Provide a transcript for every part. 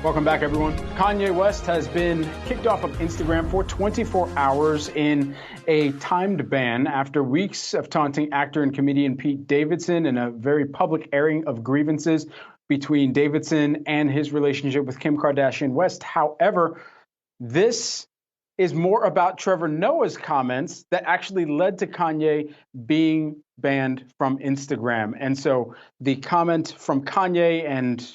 Welcome back, everyone. Kanye West has been kicked off of Instagram for 24 hours in a timed ban after weeks of taunting actor and comedian Pete Davidson and a very public airing of grievances between Davidson and his relationship with Kim Kardashian West. However, this is more about Trevor Noah's comments that actually led to Kanye being banned from Instagram. And so the comment from Kanye and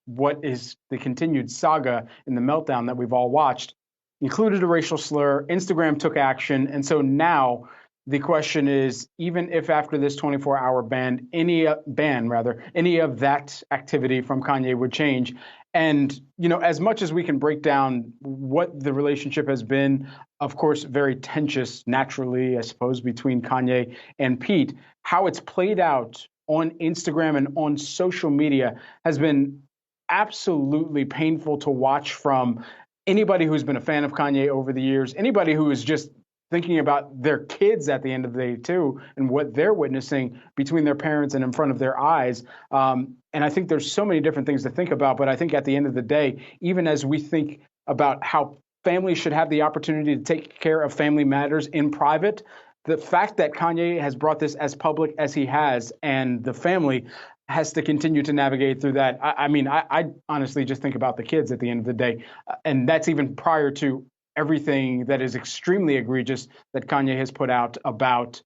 what is the continued saga in the meltdown that we've all watched included a racial slur. Instagram took action. And so now the question is, even if after this 24-hour ban, any of that activity from Kanye would change. And, you know, as much as we can break down what the relationship has been, of course, very tense, naturally, I suppose, between Kanye and Pete, how it's played out on Instagram and on social media has been absolutely painful to watch from anybody who's been a fan of Kanye over the years, anybody who is just thinking about their kids at the end of the day, too, and what they're witnessing between their parents and in front of their eyes. And I think there's so many different things to think about. But I think at the end of the day, even as we think about how families should have the opportunity to take care of family matters in private, the fact that Kanye has brought this as public as he has, and the family has to continue to navigate through that. I honestly just think about the kids at the end of the day. And that's even prior to everything that is extremely egregious that Kanye has put out about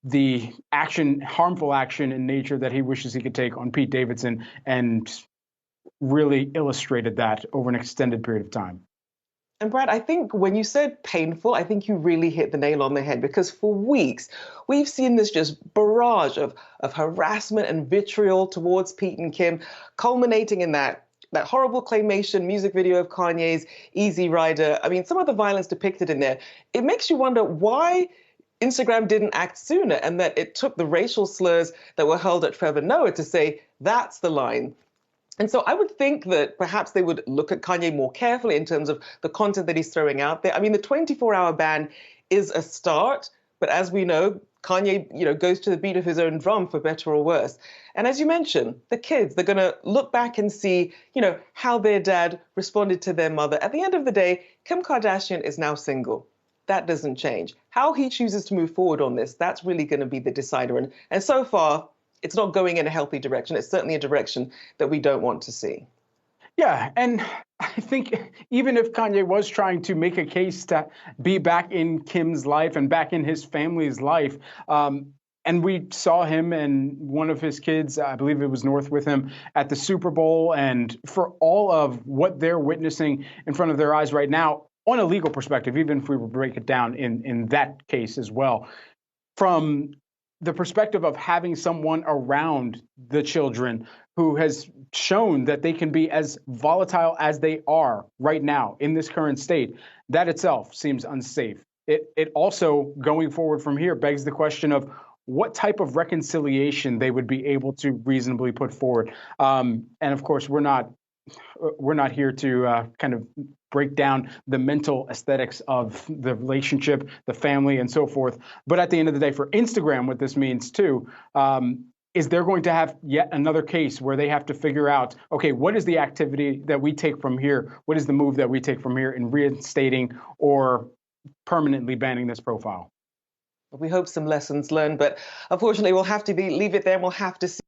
the harmful action in nature that he wishes he could take on Pete Davidson, and really illustrated that over an extended period of time. And Brad, I think when you said painful, I think you really hit the nail on the head, because for weeks we've seen this just barrage of harassment and vitriol towards Pete and Kim, culminating in that horrible claymation music video of Kanye's Easy Rider. I mean, some of the violence depicted in there, it makes you wonder why Instagram didn't act sooner, and that it took the racial slurs that were hurled at Trevor Noah to say, that's the line. And so I would think that perhaps they would look at Kanye more carefully in terms of the content that he's throwing out there. I mean, the 24-hour ban is a start, but as we know, Kanye, goes to the beat of his own drum, for better or worse. And as you mentioned, the kids, they're going to look back and see, how their dad responded to their mother. At the end of the day, Kim Kardashian is now single. That doesn't change. How he chooses to move forward on this, that's really going to be the decider. And so far, it's not going in a healthy direction. It's certainly a direction that we don't want to see. Yeah, and I think even if Kanye was trying to make a case to be back in Kim's life and back in his family's life, and we saw him and one of his kids, I believe it was North, with him at the Super Bowl, and for all of what they're witnessing in front of their eyes right now, on a legal perspective, even if we were to break it down in that case as well, from the perspective of having someone around the children who has shown that they can be as volatile as they are right now in this current state, that itself seems unsafe. It also, going forward from here, begs the question of what type of reconciliation they would be able to reasonably put forward. And of course, we're not here to kind of break down the mental aesthetics of the relationship, the family, and so forth. But at the end of the day, for Instagram, what this means too, is they're going to have yet another case where they have to figure out, okay, what is the activity that we take from here? What is the move that we take from here in reinstating or permanently banning this profile? We hope some lessons learned, but unfortunately, we'll have to leave it there, and we'll have to see.